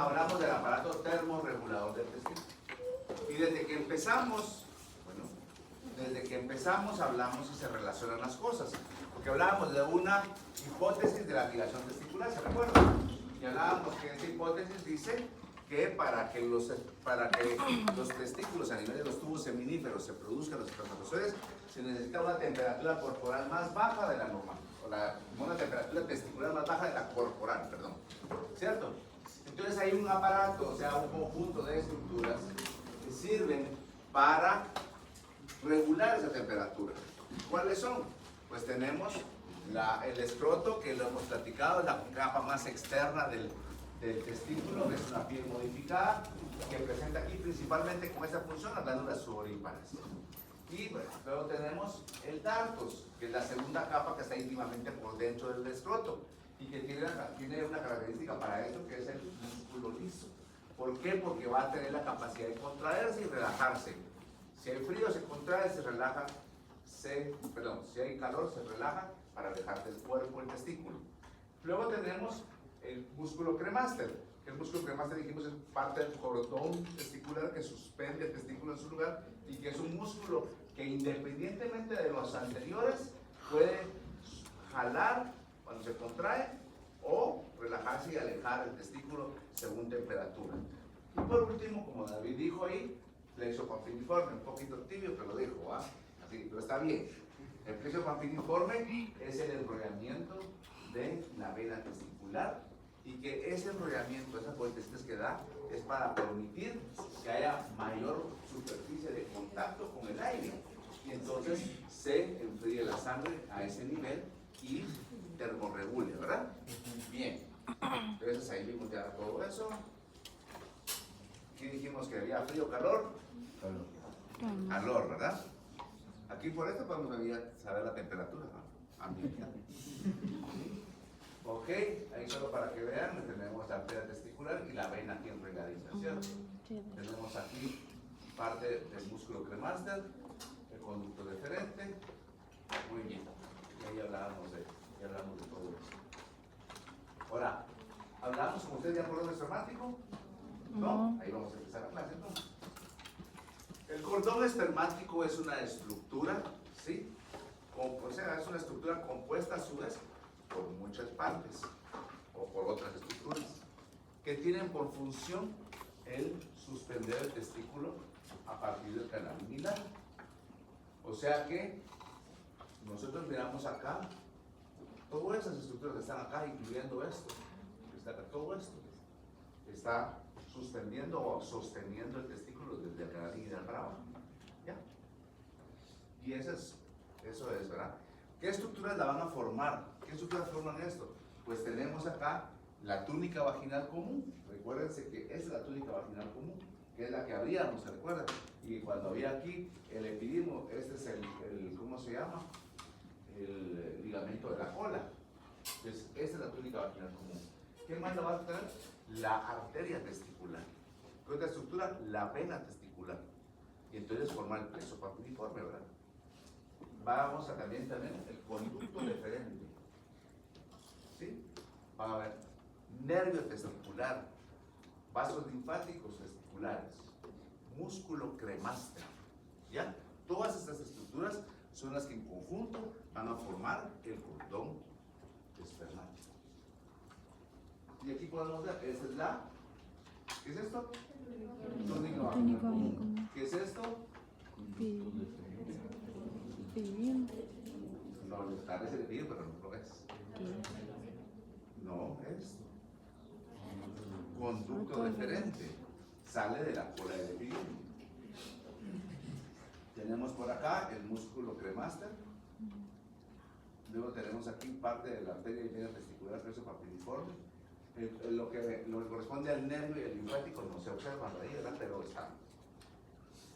hablamos del aparato termorregulador del testículo. Y desde que empezamos, bueno, desde que empezamos hablamos y se relacionan las cosas. Porque hablábamos de una hipótesis de la ligación testicular, ¿se recuerdan? Y hablábamos que esa hipótesis dice que para que los testículos a nivel de los tubos seminíferos se produzcan los espermatozoides, se necesita una temperatura corporal más baja de la normal, una temperatura testicular más baja de la corporal, perdón, ¿cierto? Entonces hay un aparato, o sea, un conjunto de estructuras que sirven para regular esa temperatura. ¿Cuáles son? Pues tenemos el escroto, que lo hemos platicado, es la capa más externa del testículo, que es una piel modificada, que presenta aquí principalmente con esta función las glándulas sudoríparas. Y bueno, luego tenemos el dartos, que es la segunda capa que está íntimamente por dentro del escroto y que tiene una característica para eso, que es el músculo liso. ¿Por qué? Porque va a tener la capacidad de contraerse y relajarse. Si hay frío se contrae, se relaja, si hay calor se relaja para alejar del cuerpo el testículo. Luego tenemos el músculo cremaster. El músculo cremaster, dijimos, es parte del cordón testicular que suspende el testículo en su lugar y que es un músculo que independientemente de los anteriores puede jalar cuando se contrae o relajarse y alejar el testículo según temperatura. Y por último, como David dijo ahí, plexo panfiliforme, un poquito tibio, pero lo dijo, así, pero está bien. El plexo panfiliforme es el enrollamiento de la vena testicular y que ese enrollamiento, esas vueltecitas que da, es para permitir que haya mayor superficie de contacto con el aire y entonces se enfríe la sangre a ese nivel y termorregule, ¿verdad? Bien, entonces ahí vimos ya todo eso. Aquí dijimos que había frío, calor. Calor, ¿verdad? Aquí por esto podemos saber la temperatura, ¿no? Ambiental. Ok, ahí solo para que vean, tenemos la arteria testicular y la vena aquí enregadita, ¿cierto? Tenemos aquí parte del músculo cremaster, el conducto deferente. Muy bien, y ahí hablamos de todo eso. Ahora, ¿hablamos con ustedes de cordón espermático? No, ahí vamos a empezar la clase entonces. El cordón espermático es una estructura, ¿sí? O sea, es una estructura compuesta a su vez por muchas partes o por otras estructuras que tienen por función el suspender el testículo a partir del canal inguinal. O sea que nosotros miramos acá, todas esas estructuras que están acá, incluyendo esto, está acá, todo esto, está suspendiendo o sosteniendo el testículo desde el canal inguinal para abajo. ¿Ya? Y eso es, ¿verdad? ¿Qué estructuras la van a formar? ¿Qué estructuras forman esto? Pues tenemos acá la túnica vaginal común. Recuérdense que esa es la túnica vaginal común, que es la que abríamos, ¿se recuerdan? Y cuando había aquí el epidimo, este es ¿cómo se llama? El ligamento de la cola. Entonces, esta es la túnica vaginal común. ¿Qué más la va a tener? La arteria testicular. ¿Qué otra estructura? La vena testicular. Y entonces forma el plexo panfiliforme, ¿verdad? Vamos a también tener el conducto deferente. ¿Sí? Va a haber nervio testicular, vasos linfáticos testiculares, músculo cremaster. ¿Ya? Todas estas estructuras son las que en conjunto van a formar el cordón espermático. Y aquí podemos ver, esta es la, ¿qué es esto? Túnica vaginal común. ¿Qué es esto? No, parece de pie, pero no lo es. No, es conducto deferente. Sale de la cola del epidemio. Tenemos por acá el músculo cremaster. Luego tenemos aquí parte de la arteria y vena testicular, plexo panfiliforme. Lo que corresponde al nervio y al linfático no se observa ahí, ¿verdad? Pero está.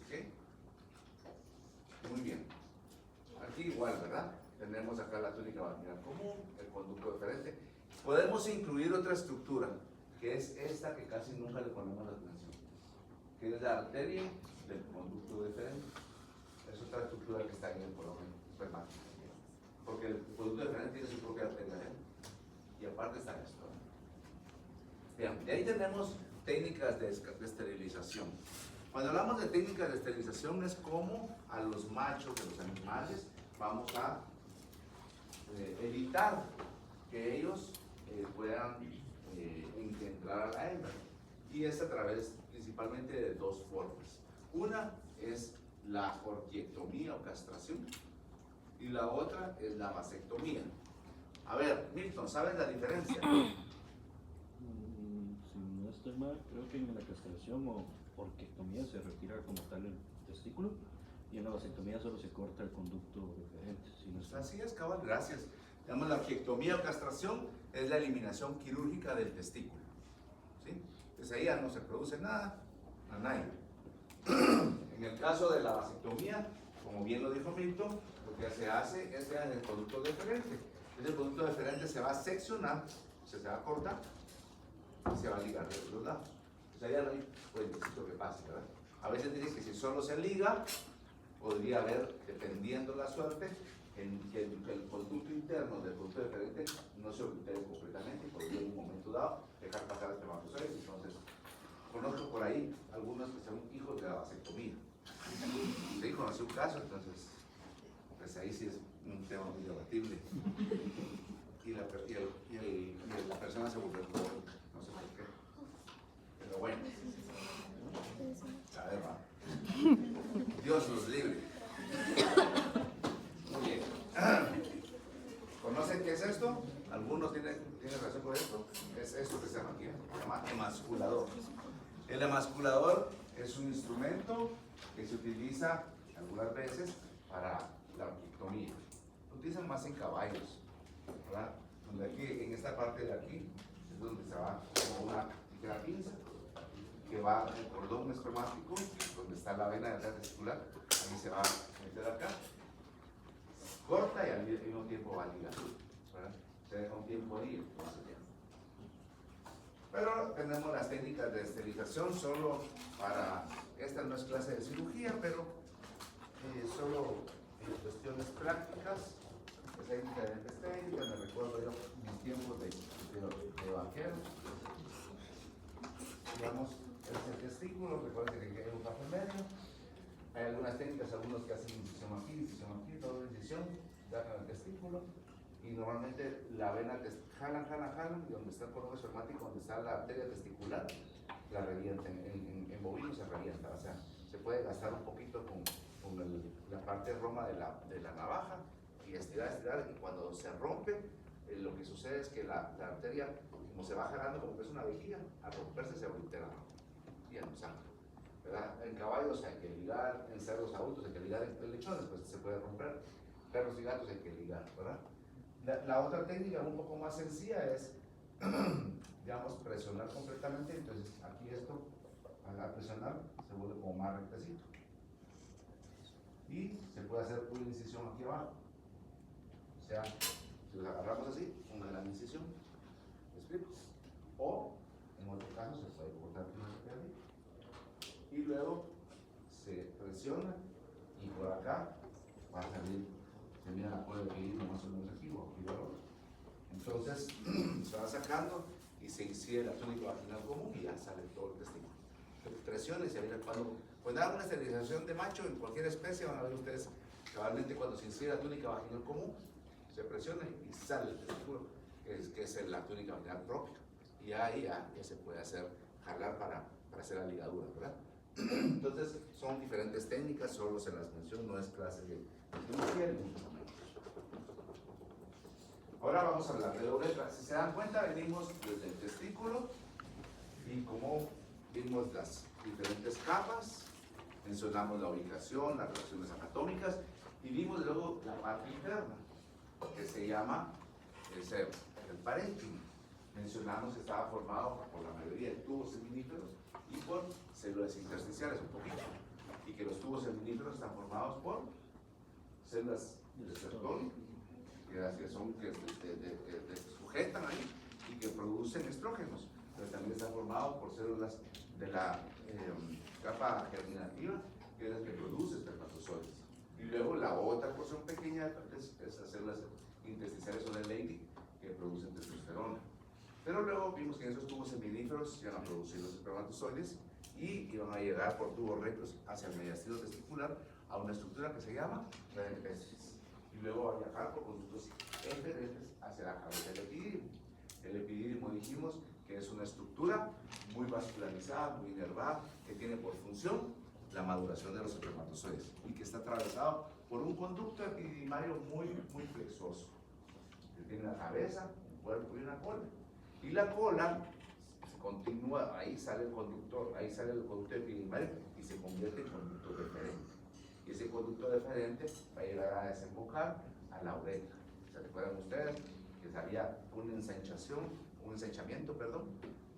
¿Ok? Muy bien. Aquí igual, ¿verdad? Tenemos acá la túnica vaginal común, el conducto deferente. Podemos incluir otra estructura, que es esta que casi nunca le ponemos la atención, que es la arteria del conducto deferente. Es otra estructura que está en el cordón espermático. Porque el conducto deferente tiene su propia arteria, ¿eh? Y aparte está esto. Bien, de ahí tenemos técnicas de esterilización. Cuando hablamos de técnicas de esterilización es como a los machos de los animales vamos a evitar que ellos puedan entrar a la hembra. Y es a través principalmente de dos formas. Una es la orquiectomía o castración y la otra es la vasectomía. A ver, Milton, ¿sabes la diferencia? Si no estoy mal, creo que en la castración o orquiectomía se retira como tal el testículo y en la vasectomía solo se corta el conducto deferente. Si no estoy... Así es, cabal, gracias. Digamos, la orquiectomía o castración es la eliminación quirúrgica del testículo. ¿Sí? Entonces ahí ya no se produce nada, a nadie. En el caso de la vasectomía, como bien lo dijo Milton, lo que se hace es en el conducto deferente. Ese conducto deferente se va a seccionar, se va a cortar y se va a ligar de los lados. Entonces ahí ya no hay puentecito que pase, ¿verdad? A veces dicen que si solo se liga, podría haber, dependiendo la suerte, en que el conducto interno del conducto deferente no se ocultere completamente y podría en un momento dado dejar pasar el espermatozoide. Entonces, conozco por ahí algunos que son hijos de la vasectomía. Sí, conocí un caso, entonces, pues ahí sí es un tema muy debatible. Y la persona se volvió joven, no sé por qué. Pero bueno, a ver, va. Dios los libre. Muy bien. ¿Conocen qué es esto? ¿Algunos tienen relación con esto? Es esto que se llama aquí, se llama emasculador. El emasculador es un instrumento que se utiliza algunas veces para la orquiectomía. Lo utilizan más en caballos, ¿verdad? Donde aquí, en esta parte de aquí, es donde se va como una tijera pinza que va el cordón espermático, donde está la vena testicular, ahí se va a meter acá, corta y al mismo tiempo va a ligar, ¿verdad? Se deja un tiempo ahí, entonces ya. Pero tenemos las técnicas de esterilización solo para, esta no es clase de cirugía, pero solo en cuestiones prácticas, pues hay diferentes técnicas, me recuerdo yo mis tiempos de vaquero, digamos, el testículo, recuerden que hay un paso en medio, hay algunas técnicas, algunos que hacen incisión aquí, doble incisión, sacan el testículo, y normalmente la vena jalan, y donde está el cordón espermático, donde está la arteria testicular, la revientan. En bovinos se revienta, o sea, se puede gastar un poquito con la parte roma de la navaja y estirar, y cuando se rompe, lo que sucede es que la arteria, como se va jalando como que es una vejiga, al romperse se oblitera y ya no sangra, ¿verdad? En caballos hay que ligar, en cerdos adultos hay que ligar, en lechones pues se puede romper, perros y gatos hay que ligar, ¿verdad? La otra técnica un poco más sencilla es, digamos, presionar completamente. Entonces aquí esto, al presionar, se vuelve como más rectecito. Y se puede hacer una incisión aquí abajo. O sea, si los agarramos así, una gran incisión. ¿Me explico? O, en otro caso, se puede cortar primero aquí arriba. Y luego se presiona y por acá va a salir. Se mira la cola de equilibrio más o menos aquí o aquí abajo. Entonces se va sacando y se incide la túnica vaginal común y ya sale todo el testículo. Presiona y se mira cuando hagan una esterilización de macho en cualquier especie, van a ver ustedes cabalmente cuando se incide la túnica vaginal común, se presiona y sale el testículo, que es la túnica vaginal propia. Y ahí ya se puede hacer, jalar para hacer la ligadura, ¿verdad? Entonces son diferentes técnicas, solo se las menciono, no es clase de cirugía ni mucho menos. Ahora vamos a hablar de la uretra. Si se dan cuenta, venimos desde el testículo y como vimos las diferentes capas, mencionamos la ubicación, las relaciones anatómicas y vimos luego la parte interna, que se llama el parénquima. Mencionamos que estaba formado por la mayoría de tubos seminíferos y por células intersticiales un poquito, y que los tubos seminíferos están formados por células receptor, que sujetan ahí y que producen estrógenos, pero también están formados por células de la capa germinativa, que es la que produce espermatozoides. Y luego la otra porción pequeña es las células intersticiales o del Leydig, que producen testosterona. Pero luego vimos que en esos tubos seminíferos folículos, se van a producir los espermatozoides y van a llegar por tubos rectos hacia el mediastino testicular a una estructura que se llama red de Pescis. Y luego va a viajar por conductos eferentes hacia la cabeza del epidídimo. El epidídimo dijimos que es una estructura muy vascularizada, muy inervada, que tiene por función la maduración de los espermatozoides y que está atravesado por un conducto epididimario muy flexoso, que tiene una cabeza, un cuerpo y una cola. Y la cola se continúa, ahí sale el conducto epididimario y se convierte en conducto deferente. Y ese conducto deferente va a llegar a desembocar a la uretra. ¿Se recuerdan ustedes que había una ensanchamiento,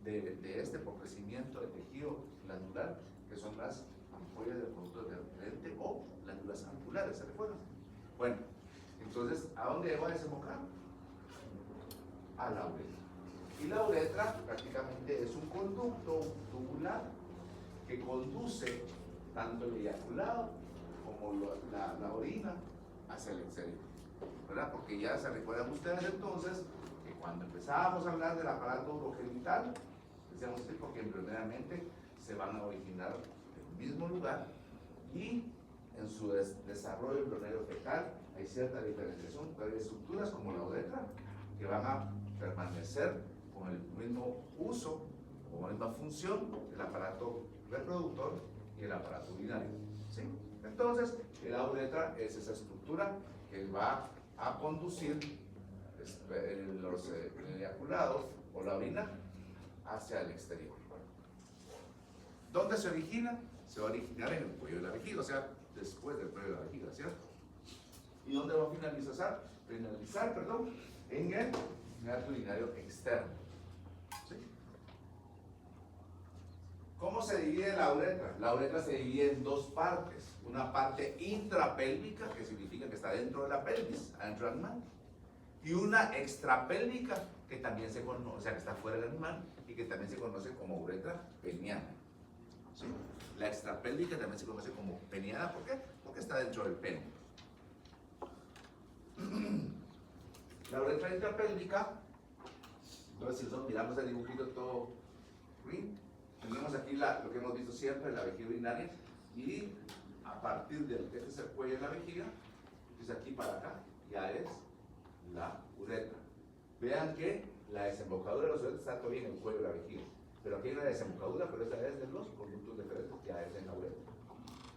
de este por crecimiento de tejido glandular, que son las ampollas del conducto deferente o glándulas ampulares? ¿Se recuerdan? Bueno, entonces, ¿a dónde va a desembocar? A la uretra. Y la uretra prácticamente es un conducto tubular que conduce tanto el eyaculado como la orina hacia el exterior, ¿verdad? Porque ya se recuerdan ustedes entonces que cuando empezábamos a hablar del aparato urogenital, decíamos que porque embrionariamente se van a originar en el mismo lugar y en su desarrollo embrionario fetal hay cierta diferenciación, pero hay estructuras como la uretra que van a permanecer con el mismo uso, con la misma función del aparato reproductor y el aparato urinario, ¿sí? Entonces, la uretra es esa estructura que va a conducir los eyaculados o la orina hacia el exterior. ¿Dónde se origina? Se va a originar en el cuello de la vejiga, o sea, después del cuello de la vejiga, ¿cierto? ¿Y dónde va a finalizar? En el meato urinario externo. ¿Sí? ¿Cómo se divide la uretra? La uretra se divide en dos partes. Una parte intrapélvica, que significa que está dentro de la pelvis, adentro del animal, y una extrapélvica, que también se conoce, o sea, que está fuera del animal, y que también se conoce como uretra peniana. ¿Sí? La extrapélvica también se conoce como peniana, ¿por qué? Porque está dentro del pene. La uretra intrapélvica, entonces si nosotros miramos el dibujito todo green, tenemos aquí lo que hemos visto siempre, la vejiga urinaria, y a partir del que es el cuello de la vejiga, es aquí para acá, ya es la uretra. Vean que la desembocadura de los uretras está todavía en el cuello de la vejiga, pero aquí hay una desembocadura, pero esta es de los conductos deferentes, ya es en la uretra.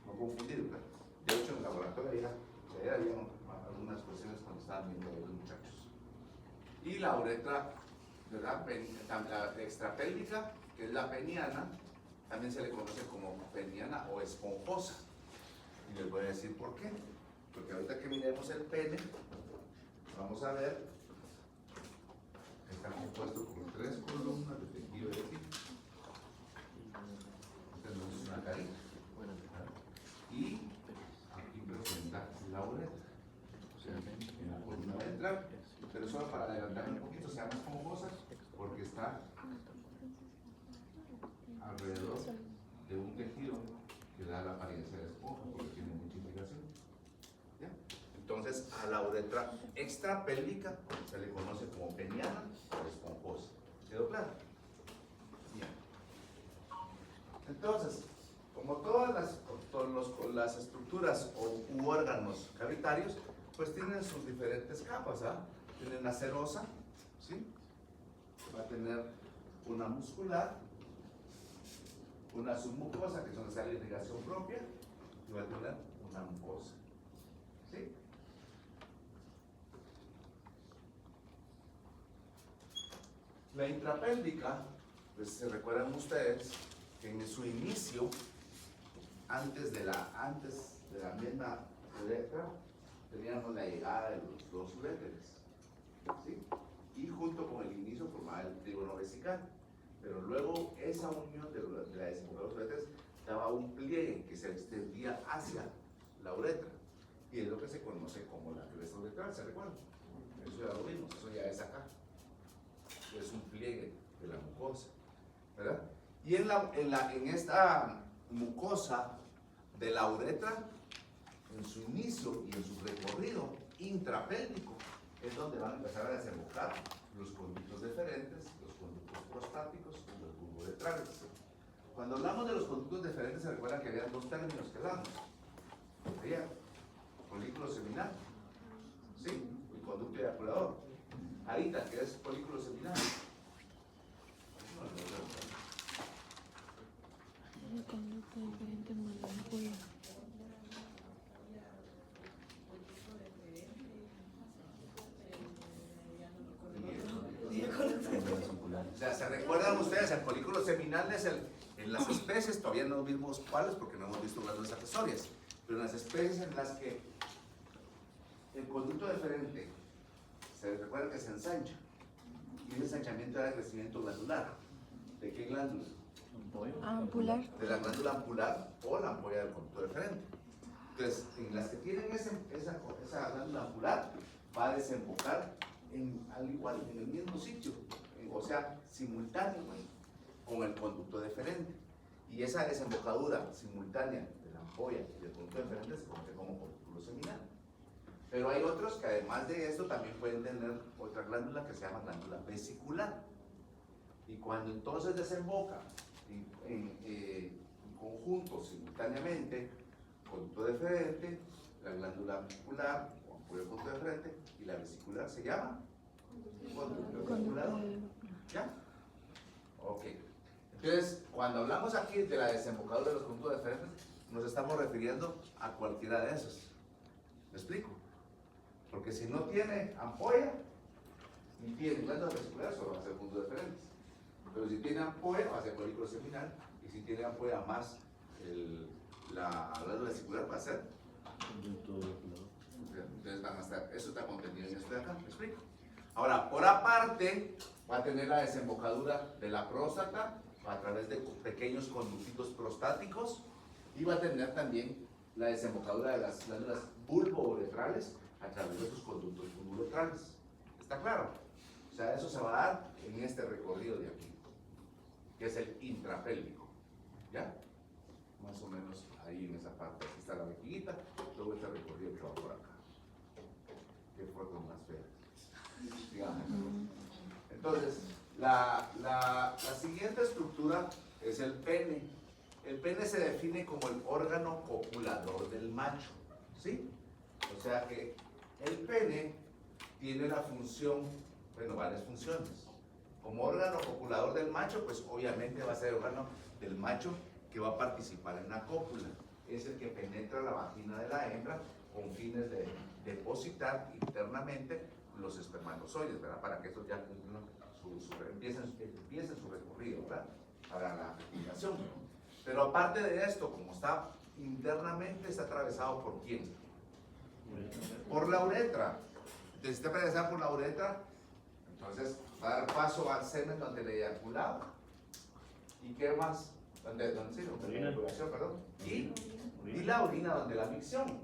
No confundir, ¿verdad? De hecho, en el laboratorio ya había algunas cuestiones cuando estaban viendo a los muchachos. Y la uretra, ¿verdad? La extrapélvica, que es la peniana, también se le conoce como peniana o esponjosa. Y les voy a decir por qué. Porque ahorita que miremos el pene, vamos a ver que está compuesto por 3 columnas de tejido eréctil. Tenemos una carita. Y aquí presenta la uretra. O sea, en la columna ventral, pero solo para adelantarme un poquito, sea más esponjosa, porque está alrededor de un tejido que da la apariencia de esponja, porque tiene mucha implicación. ¿Ya? Entonces, a la uretra extrapélvica se le conoce como peniana o esponjosa. ¿Quedó claro? Bien. Entonces, como todas las estructuras u órganos cavitarios, pues tienen sus diferentes capas, ¿ah? Tienen la serosa, ¿sí? Va a tener una muscular, una submucosa, que es donde sale la irrigación propia, y va a tener una mucosa, ¿sí? La intrapélvica, pues se recuerdan ustedes que en su inicio, antes de la misma uretra, teníamos la llegada de los dos uréteres, ¿sí? Y junto con el inicio formaba el trígono vesical. Pero luego esa unión de la desembocadura de los uréteres daba un pliegue que se extendía hacia la uretra. Y es lo que se conoce como la cresta uretral, ¿se recuerdan? Eso ya lo vimos, eso ya es acá. Es un pliegue de la mucosa, ¿verdad? Y en esta mucosa de la uretra, en su inicio y en su recorrido intrapélvico, es donde van a empezar a desembocar los conductos deferentes, los conductos prostáticos y los bulbo ventrales. Cuando hablamos de los conductos deferentes, se recuerdan que había dos términos que hablamos. Había folículo seminal, ¿sí? Y conducto eyaculador. Ahorita, ¿qué es folículo seminal? El conducto diferente más la ampolla. O sea, ¿se recuerdan ustedes? El folículo seminal es en las especies, todavía no vimos cuáles porque no hemos visto glándulas accesorias, pero en las especies en las que el conducto deferente, se recuerda que se ensancha, y ese ensanchamiento era el crecimiento glandular. ¿De qué glándula? Ampular. De la glándula ampular o la ampolla del conducto deferente. Entonces, en las que tienen esa glándula ampular, va a desembocar al igual, en el mismo sitio, o sea, simultáneo con el conducto deferente. Y esa desembocadura simultánea de la ampolla y del conducto deferente se conoce como folículo seminal. Pero hay otros que además de esto también pueden tener otra glándula que se llama glándula vesicular. Y cuando entonces desemboca en conjunto simultáneamente, conducto deferente, la glándula vesicular o ampolla del conducto deferente y la vesicular se llama conducto vesicular. ¿Ya? Ok. Entonces, cuando hablamos aquí de la desembocadura de los conductos deferentes, nos estamos refiriendo a cualquiera de esos. ¿Me explico? Porque si no tiene ampolla y tiene glándulas vesiculares, solo va a ser conductos deferentes. Pero si tiene ampolla, va a ser folículo seminal. Y si tiene ampolla más la glándula vesicular, va a ser Conducto eyaculador. entonces van a estar, eso está contenido en esto de acá, ¿me explico? Ahora, por aparte, va a tener la desembocadura de la próstata a través de pequeños conductitos prostáticos y va a tener también la desembocadura de las glándulas bulbouretrales a través de sus conductos bulbouretrales. ¿Está claro? O sea, eso se va a dar en este recorrido de aquí, que es el intrapélvico. ¿Ya? Más o menos ahí en esa parte. Aquí está la vejiguita, luego este recorrido que va por acá. Qué foto más fea. Digamos. Entonces, la siguiente estructura es el pene. El pene se define como el órgano copulador del macho, ¿sí? O sea que el pene tiene la función, bueno, varias funciones. Como órgano copulador del macho, pues obviamente va a ser el órgano del macho que va a participar en la cópula. Es el que penetra la vagina de la hembra con fines de depositar internamente los espermatozoides, ¿verdad? Para que estos ya empiecen su recorrido, ¿verdad? Para la fecundación. Pero aparte de esto, como está internamente, está atravesado por ¿quién? Por la uretra. Entonces, si está atravesado por la uretra, entonces va a dar paso al semen donde el eyaculado. ¿Y qué más? ¿Dónde sí? Donde la eyaculación, perdón. Y la orina donde la micción.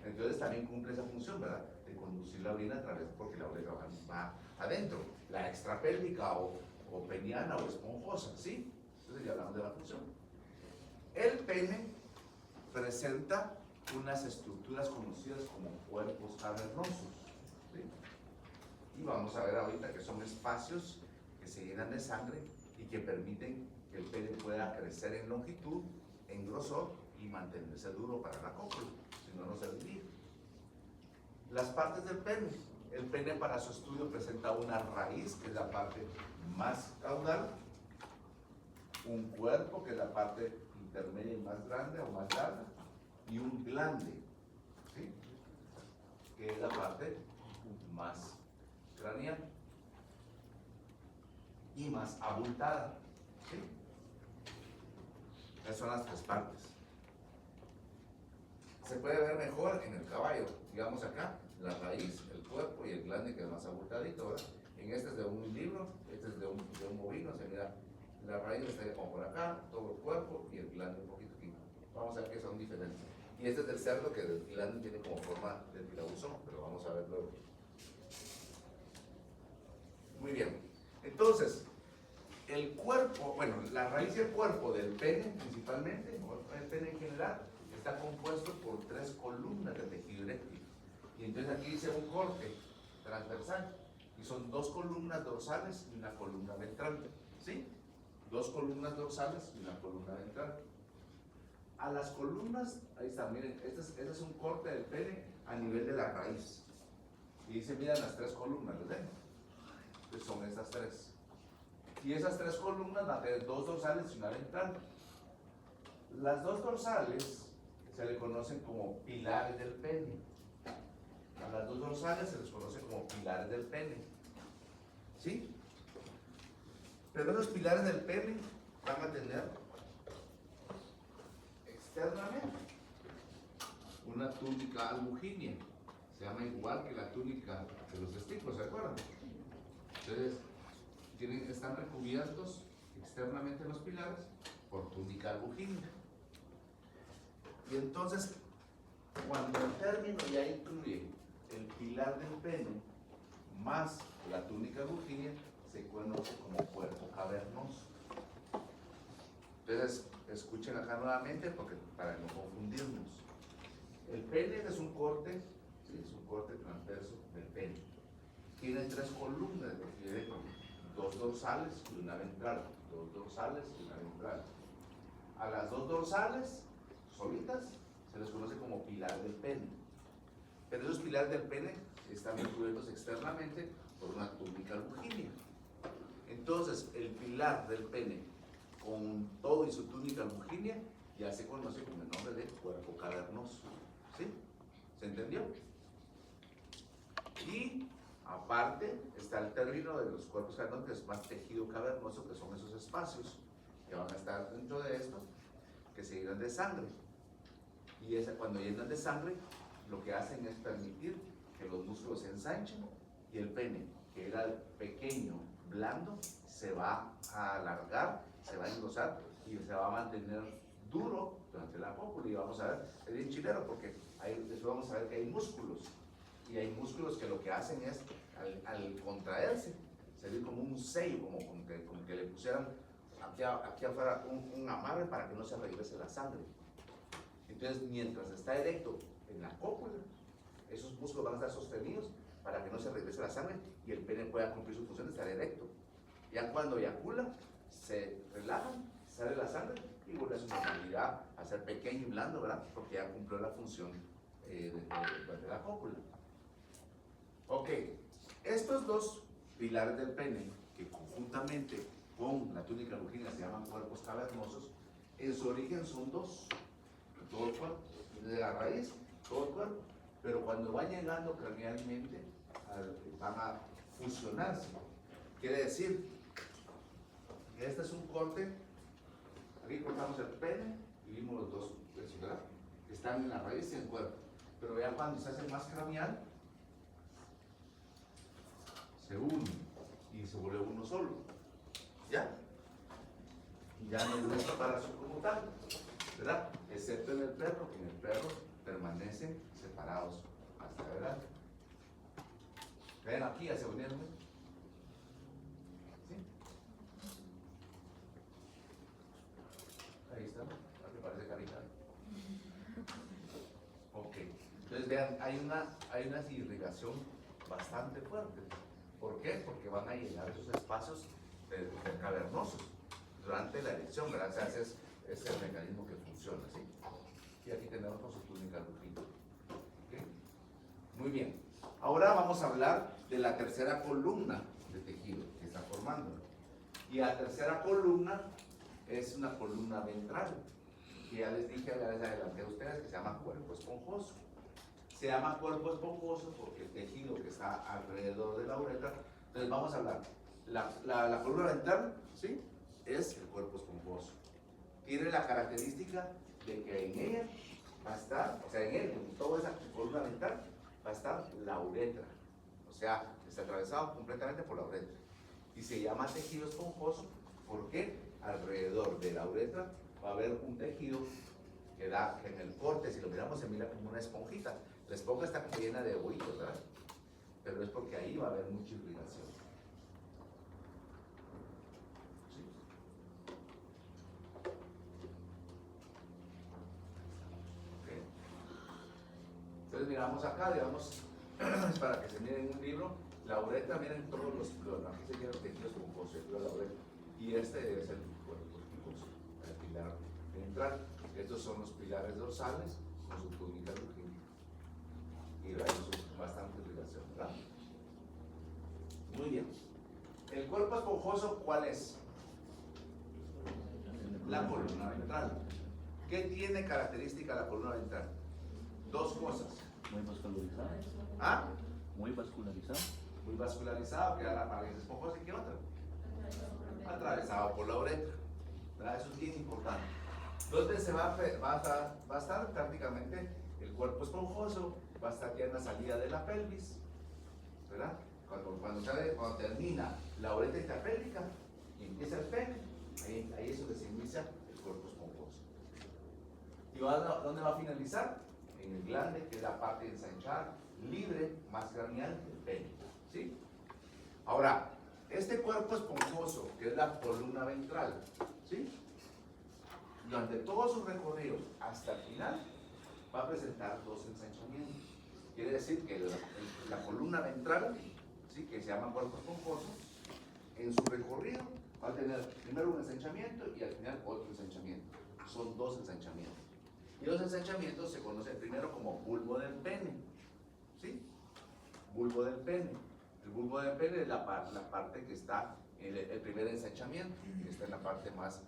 Entonces también cumple esa función, ¿verdad? De conducir la orina a través, porque la uretra va adentro. La extrapélvica o peniana o esponjosa, ¿sí? Entonces ya hablamos de la función. El pene presenta unas estructuras conocidas como cuerpos cavernosos, ¿sí? Y vamos a ver ahorita que son espacios que se llenan de sangre y que permiten que el pene pueda crecer en longitud, en grosor y mantenerse duro para la cópula, si no, no serviría. Las partes del pene. El pene para su estudio presenta una raíz, que es la parte más caudal, un cuerpo, que es la parte intermedia y más grande o más larga, y un glande, ¿sí? Que es la parte más craneal y más abultada, ¿sí? Esas son las tres partes. Se puede ver mejor en el caballo, digamos acá, la raíz, el cuerpo y el glande, que es más abultadito, ¿verdad? En este es de un libro, este es de un bovino, se mira, la raíz estaría como por acá, todo el cuerpo y el glande un poquito aquí. Vamos a ver que son diferentes. Y este es del cerdo, que el glande tiene como forma de tirabuzón, pero vamos a ver luego. Muy bien. Entonces, el cuerpo, bueno, la raíz y el cuerpo del pene principalmente, o el pene en general, está compuesto por 3 columnas de tejido eréctil. Y entonces aquí dice un corte transversal, y son 2 columnas dorsales y una columna ventral, ¿sí? 2 columnas dorsales y una columna ventral. A las columnas, ahí está, miren, este es un corte del pene a nivel de la raíz. Y se miran las 3 columnas, ¿los ven? Entonces son estas 3. Y esas 3 columnas van a tener 2 dorsales y una ventral. Las 2 dorsales se le conocen como pilares del pene. A las 2 dorsales se les conoce como pilares del pene. ¿Sí? Pero esos pilares del pene van a tener externamente una túnica albuginea. Se llama igual que la túnica de los testículos, ¿se acuerdan? Entonces, están recubiertos externamente los pilares por túnica albuginea. Y entonces, cuando el término ya incluye el pilar del pene más la túnica albuginea, se conoce como cuerpo cavernoso. Entonces, escuchen acá nuevamente para no confundirnos. El pene es un corte, ¿sí? Es un corte transverso del pene. Tiene 3 columnas, tiene 2 dorsales y una ventral. 2 dorsales y una ventral. A las 2 dorsales solitas se les conoce como pilar del pene. Pero esos pilares del pene están cubiertos externamente por una túnica albuginea. Entonces, el pilar del pene con todo y su túnica albuginea ya se conoce con el nombre de cuerpo cavernoso. ¿Sí? ¿Se entendió? Y aparte está el término de los cuerpos cavernosos, que es más tejido cavernoso, que son esos espacios que van a estar dentro de esto, que se llenan de sangre. Y cuando llenan de sangre, lo que hacen es permitir que los músculos se ensanchen y el pene, que era pequeño, blando, se va a alargar, se va a engrosar y se va a mantener duro durante la cópula. Y vamos a ver, es bien chilero porque después vamos a ver que hay músculos. Y hay músculos que lo que hacen es, al contraerse, se ve como un sello, como que le pusieran aquí afuera un amarre para que no se regrese la sangre. Entonces, mientras está erecto en la cópula, esos músculos van a estar sostenidos para que no se regrese la sangre y el pene pueda cumplir su función de estar erecto. Ya cuando eyacula, se relajan, sale la sangre y vuelve a su normalidad, a ser pequeño y blando, ¿verdad? Porque ya cumplió la función de la cópula. Ok, estos 2 pilares del pene, que conjuntamente con la túnica albuginea se llaman cuerpos cavernosos, en su origen son 2, todo el cuerpo, de la raíz, todo el cuerpo, pero cuando van llegando cranealmente, van a fusionarse. Quiere decir que este es un corte, aquí cortamos el pene y vimos los 2, ¿verdad? Que están en la raíz y en el cuerpo, pero ya cuando se hace más craneal, se unen y se vuelve uno solo. ¿Ya? Y ya no es una separación como tal, ¿verdad? Excepto en el perro, que en el perro permanecen separados hasta adelante. Ven aquí, ya se unieron. ¿Sí? Ahí está, ¿no? Me parece carita. Ok, entonces vean, hay una irrigación bastante fuerte. ¿Por qué? Porque van a llenar esos espacios cavernosos durante la erección, ¿verdad? O sea, ese es el mecanismo que funciona, ¿sí? Y aquí tenemos con su túnica albuginea. ¿Okay? Muy bien. Ahora vamos a hablar de la tercera columna de tejido que está formando. Y la tercera columna es una columna ventral, que ya les dije, ya les adelanté a ustedes, que se llama cuerpo esponjoso. Se llama cuerpo esponjoso porque el tejido que está alrededor de la uretra. Entonces vamos a hablar. La columna ventral, ¿sí? Es el cuerpo esponjoso. Tiene la característica de que en ella va a estar, o sea, en toda esa columna ventral va a estar la uretra. O sea, está atravesado completamente por la uretra. Y se llama tejido esponjoso porque alrededor de la uretra va a haber un tejido que da, en el corte, si lo miramos, se mira como una esponjita. La esponja está como llena de huevitos, ¿verdad? Pero es porque ahí va a haber mucha irrigación. ¿Sí? Okay. Entonces miramos acá, digamos, para que se miren un libro, la uretra, miren todos aquí se llama tejido esponjoso, la uretra. Y este es el ventral. Estos son los pilares dorsales con su túnica lucídica. Y hay bastante irrigación, ¿verdad? Muy bien. ¿El cuerpo esponjoso cuál es? La columna ventral. ¿Qué tiene característica la columna ventral? Dos cosas. Muy vascularizado. ¿Ah? Muy vascularizado. Muy vascularizado, que la pared esponjosa. ¿Y qué otra? Atravesado por la uretra. ¿Verdad? Eso es bien importante. Entonces va a estar prácticamente el cuerpo esponjoso, va a estar ya en la salida de la pelvis, ¿verdad? Cuando termina la uretra intrapélvica y empieza el pene, ahí es donde se inicia el cuerpo esponjoso. ¿Y dónde va a finalizar? En el glande, que es la parte ensanchada, libre, más craneal del pene, ¿sí? Ahora, este cuerpo esponjoso, que es la columna ventral, ¿sí? Durante todo su recorrido hasta el final, va a presentar dos ensanchamientos. Quiere decir que la columna ventral, ¿sí?, que se llama cuerpo esponjoso, en su recorrido va a tener primero un ensanchamiento y al final otro ensanchamiento. Son dos ensanchamientos. Y los ensanchamientos se conocen primero como bulbo del pene, ¿sí? Bulbo del pene. El bulbo del pene es la parte que está en el primer ensanchamiento, que está en la parte más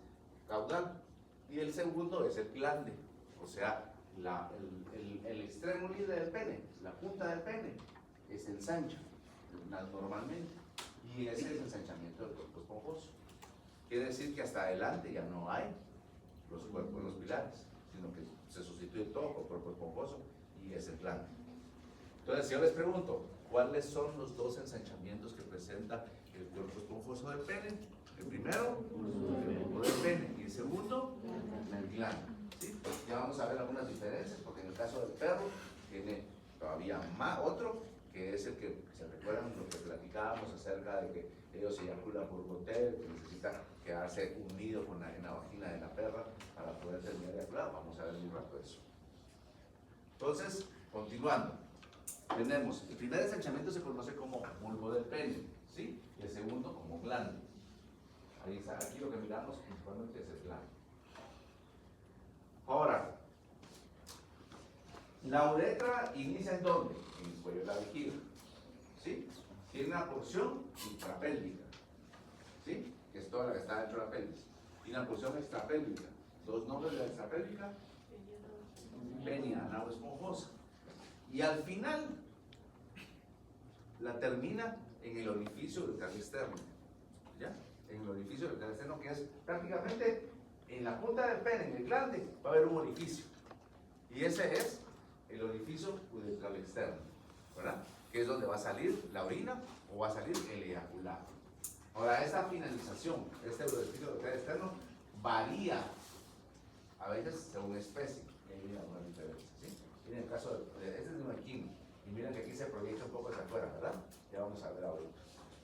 caudal. Y el segundo es el glande, o sea, el extremo libre del pene, la punta del pene, es ensancha normalmente. Y ese es el ensanchamiento del cuerpo esponjoso. Quiere decir que hasta adelante ya no hay los cuerpos, los pilares, sino que se sustituye todo por cuerpo esponjoso y es el glande. Entonces, si yo les pregunto, ¿cuáles son los dos ensanchamientos que presenta el cuerpo esponjoso del pene? El primero, el bulbo del pene, y el segundo, el glande. ¿Sí? Ya vamos a ver algunas diferencias, porque en el caso del perro tiene todavía más otro, que es el que se recuerdan lo que platicábamos acerca de que ellos se eyaculan por goteo, que necesita quedarse unido en la vagina de la perra para poder terminar de eyacular. Vamos a ver un rato eso. Entonces, continuando, tenemos el primer ensanchamiento se conoce como bulbo del pene, ¿sí? Y el segundo como glande. Ahí está, aquí lo que miramos principalmente es el glande. Ahora, la uretra inicia ¿en dónde? En el cuello de la vejiga, ¿sí? Tiene una porción intrapélvica, ¿sí? Que es toda la que está dentro de la pelvis. Y una porción extrapélvica. Dos nombres de la extrapélvica: penia, nabo esponjosa. Y al final, la termina en el orificio del canal externo, ¿ya? En el orificio del canal externo, que es prácticamente en la punta del pene, en el glande, va a haber un orificio. Y ese es el orificio uretral externo, ¿verdad? Que es donde va a salir la orina o va a salir el eyaculado. Ahora, esta finalización, este orificio uretral externo, varía a veces según especie. Y ahí viene una diferencia, ¿sí? Y en el caso este es de un equino. Y miren que aquí se proyecta un poco hacia afuera, ¿verdad? Ya vamos a ver ahorita.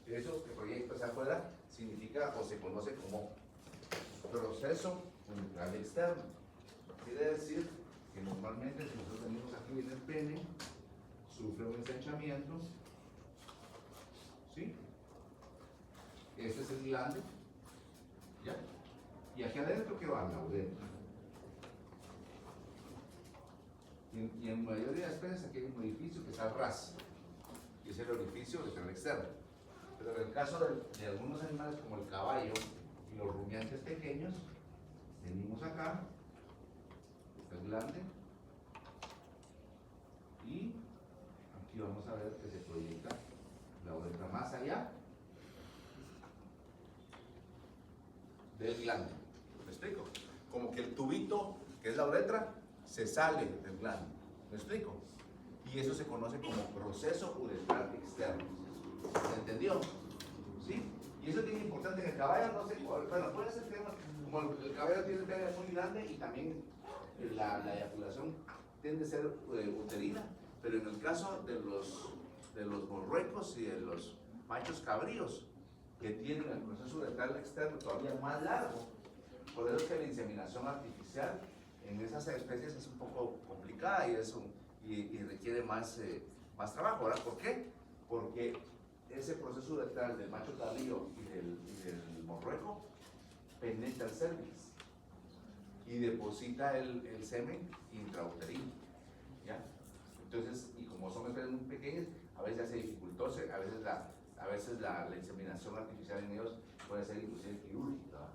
Eso que proyecta hacia afuera significa o se conoce como proceso uretral externo. Quiere decir que normalmente si nosotros venimos aquí en el pene, sufre un ensanchamiento, ¿sí? Este es el glande, ¿ya? Y aquí adentro, ¿qué va? La uretra. Y en mayoría de especies aquí hay un orificio que está al ras, y es el orificio uretral externo. Pero en el caso de algunos animales como el caballo y los rumiantes pequeños, venimos acá, el glande, y aquí vamos a ver que se proyecta la uretra más allá del glande. ¿Me explico? Como que el tubito, que es la uretra, se sale del glande. ¿Me explico? Y eso se conoce como proceso uretral externo. ¿Se entendió? ¿Sí? Y eso es bien importante en el caballo, no sé, bueno, puede ser que como el caballo tiene el pene muy grande y también la eyaculación tiende a ser uterina, pero en el caso de los borregos y de los machos cabríos, que tienen el proceso uretral externo todavía más largo, por eso es que la inseminación artificial en esas especies es un poco complicada y requiere más trabajo. ¿Ahora por qué? Porque ese proceso uretral del macho cabrío y del borrego penetra el cervix. y deposita el semen intrauterino, ¿ya? Entonces, y como son bebés muy pequeños, a veces hace dificultoso, a veces la inseminación artificial en ellos puede ser inclusive quirúrgica, ¿verdad?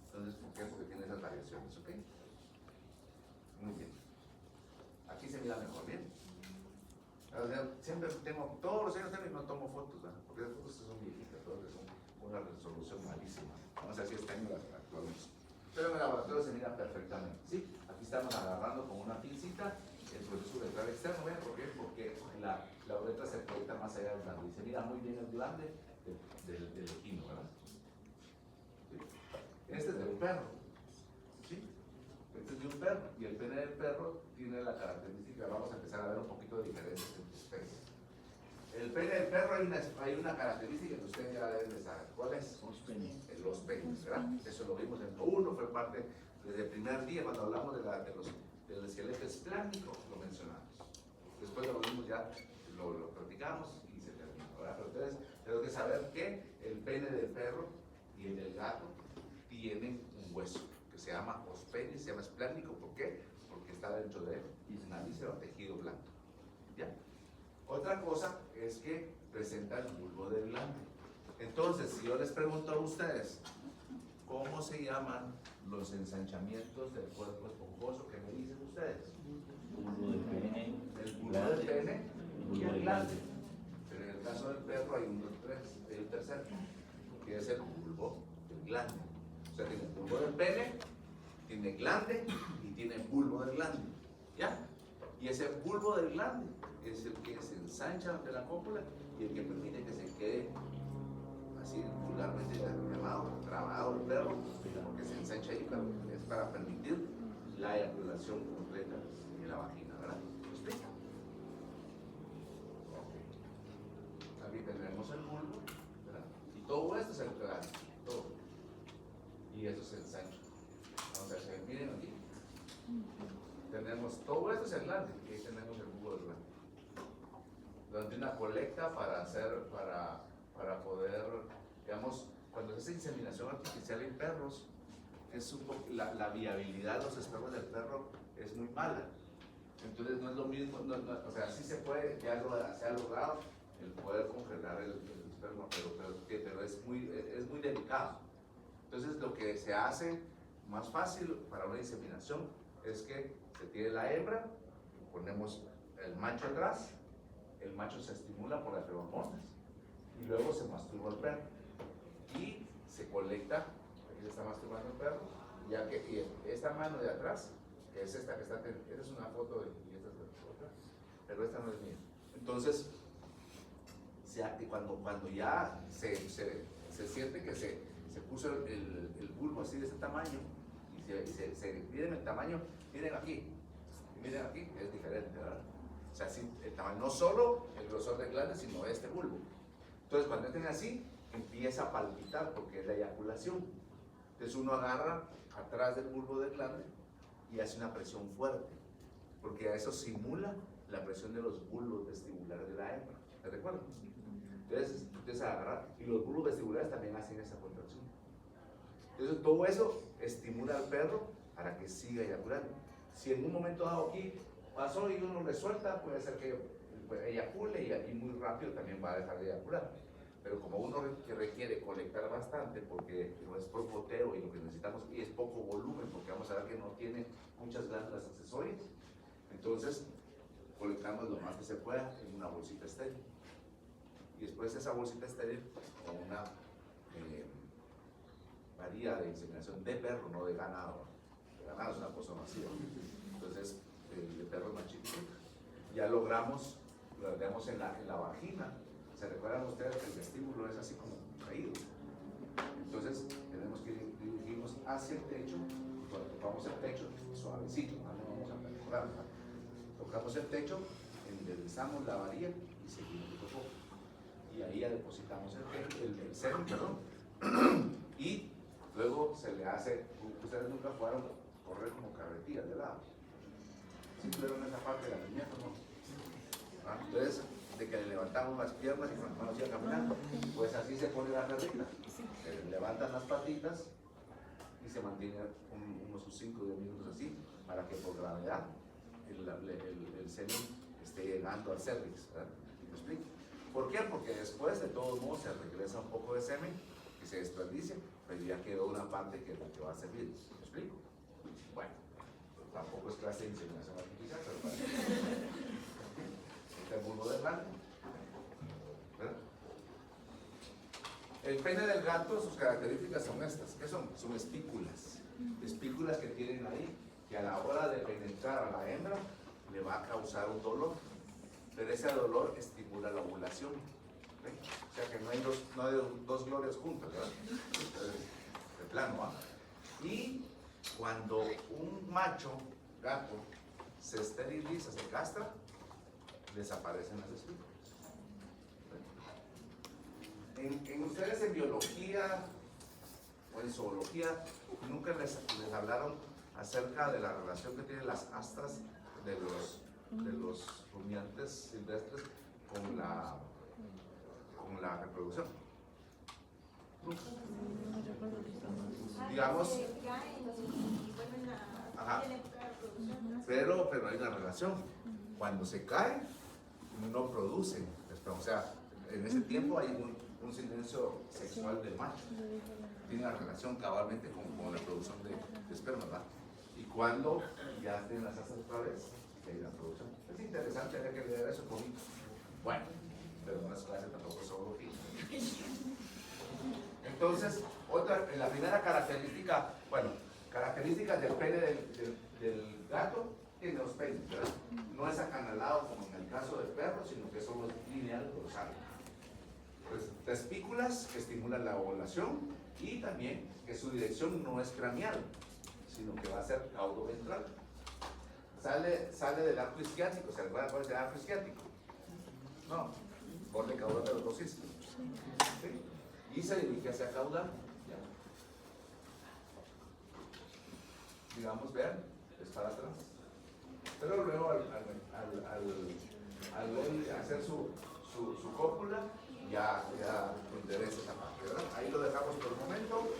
Entonces, ¿por qué? Porque tiene esas variaciones, ¿ok? Muy bien. Aquí se mira mejor, ¿bien? O sea, siempre tengo, todos los años tengo y no tomo fotos, ¿verdad? Porque las fotos son viejitas, todas son una resolución malísima. Vamos a ver si este año las actualizamos. Pero en el laboratorio se mira perfectamente, ¿sí? Aquí estamos agarrando con una pincita el proceso uretral externo, ¿ven? ¿Por qué? Porque la uretra se proyecta más allá del glande y se mira muy bien el glande del equino, ¿verdad? ¿Sí? Este es de un perro, ¿sí? Este es de un perro y el pene del perro tiene la característica, vamos a empezar a ver un poquito de diferencias entre especies. El pene del perro hay una característica que ustedes ya deben de saber. ¿Cuál es? Los penes, ¿verdad? Eso lo vimos en uno, fue parte desde el primer día cuando hablamos del esqueleto esplánico, lo mencionamos. Después lo vimos ya, lo platicamos y se terminó, ¿verdad? Pero ustedes tienen que saber que el pene del perro y el del gato tienen un hueso que se llama ospenis, se llama esplánico. ¿Por qué? Porque está dentro de una víscera o tejido blando. ¿Ya? Otra cosa es que presenta el bulbo del glande. Entonces, si yo les pregunto a ustedes, ¿cómo se llaman los ensanchamientos del cuerpo esponjoso? ¿Qué me dicen ustedes? Bulbo del pene. El bulbo del pene y el glande. Pero en el caso del perro hay un tercero, que es el bulbo del glande. O sea, tiene el bulbo del pene, tiene glande y tiene bulbo del glande. ¿Ya? Y ese bulbo del glande es el que se ensancha ante la cópula y el que permite que se quede así vulgarmente llamado, trabado el perro, porque se ensancha ahí, pero es para permitir la eyaculación completa en la vagina, ¿verdad? ¿Me explica? Ok. Aquí tenemos el bulbo, ¿verdad? Y todo esto es el glande, todo. Y eso es el ensancha. Vamos a ver, miren aquí. Tenemos, todo esto es el glande, y ahí tenemos el bulbo del glande. Donde una colecta para poder, digamos, cuando se hace inseminación artificial en perros, es un poco, la viabilidad de los espermas del perro es muy mala. Entonces no es lo mismo, o sea, sí se puede, se ha logrado el poder congelar el esperma, pero es muy delicado. Entonces lo que se hace más fácil para una inseminación es que se tiene la hembra, ponemos el macho atrás, el macho se estimula por las feromonas y luego se masturba el perro y se colecta, aquí se está masturbando el perro, ya que y esta mano de atrás, que es esta que está, esta es una foto y esta es otra, pero esta no es mía. Entonces, cuando ya se siente que se puso el bulbo así de ese tamaño y miren el tamaño, miren aquí, es diferente, ¿verdad? O sea, sí, el tamaño, no solo el grosor del glande, sino este bulbo. Entonces, cuando estén así, empieza a palpitar porque es la eyaculación. Entonces, uno agarra atrás del bulbo del glande y hace una presión fuerte, porque eso simula la presión de los bulbos vestibulares de la hembra. ¿Te recuerdas? Entonces, empieza a agarrar y los bulbos vestibulares también hacen esa contracción. Entonces, todo eso estimula al perro para que siga eyaculando. Si en un momento dado aquí pasó y uno le suelta, puede ser que eyacule y muy rápido también va a dejar de eyacular. Pero como uno requiere colectar bastante porque no es por goteo y lo que necesitamos y es poco volumen, porque vamos a ver que no tiene muchas glándulas accesorias, entonces colectamos lo más que se pueda en una bolsita estéril. Y después esa bolsita estéril con una varilla de inseminación de perro, no de ganado. De ganado es una cosa masiva. Entonces, de perros más chiquitos. Ya logramos, lo agregamos en la vagina. ¿Se recuerdan ustedes que el vestíbulo es así como caído? Entonces, tenemos que dirigirnos hacia el techo. Cuando tocamos el techo, suavecito, no vamos a perforar. Tocamos el techo, enderezamos la varilla y seguimos el poco. Y ahí ya depositamos el semen, perdón. Y luego se le hace, ustedes nunca fueron a correr como carretillas de lado. Si tuvieron esa parte de la niñez, ¿no? Entonces, de que le levantamos las piernas y con las manos iban caminando, pues así se pone la carreta. Se le levantan las patitas y se mantiene unos 5 o 10 minutos así, para que por gravedad el semen esté llegando al cervix, ¿verdad? ¿Me explico? ¿Por qué? Porque después de todos modos se regresa un poco de semen y se desperdicia, pero ya quedó una parte que es la que va a servir. ¿Me explico? Bueno, tampoco es clase de inseminación artificial, pero para este bulbo de blanco, ¿verdad? El pene del gato, sus características son estas. ¿Qué son? Son espículas. Espículas que tienen ahí, que a la hora de penetrar a la hembra le va a causar un dolor. Pero ese dolor estimula la ovulación. ¿Ven? O sea que no hay dos glorias juntas, ¿verdad? De plano, ¿ah? Y cuando un macho gato se esteriliza, se castra, desaparecen las espículas. En ustedes en biología o en zoología nunca les hablaron acerca de la relación que tienen las astas de los rumiantes silvestres con la reproducción. Nunca. Digamos, ajá, pero hay una relación. Cuando se cae, no producen esperma. O sea, en ese tiempo hay un silencio sexual del macho. Tiene una relación cabalmente con la producción de esperma, ¿verdad? Y cuando ya tienen las asas otra vez, hay la producción. Es interesante, hay que leer eso conmigo. Bueno, pero no es clase tampoco de zoología. Entonces, la primera característica, bueno, características del pene del gato, tiene dos penes, ¿verdad? No es acanalado como en el caso del perro, sino que son lineal dorsal. Pues, espículas que estimulan la ovulación y también que su dirección no es craneal, sino que va a ser caudo-ventral. Sale del arco isquiático. ¿Se acuerdan cuál es el arco isquiático? No, borde caudal de los dos isquios. ¿Sí? Y se dirige hacia caudal. ¿Ya? Digamos, vean, es para atrás. Pero luego al hacer su cópula, ya endereza esa parte, ¿verdad? Ahí lo dejamos por el momento.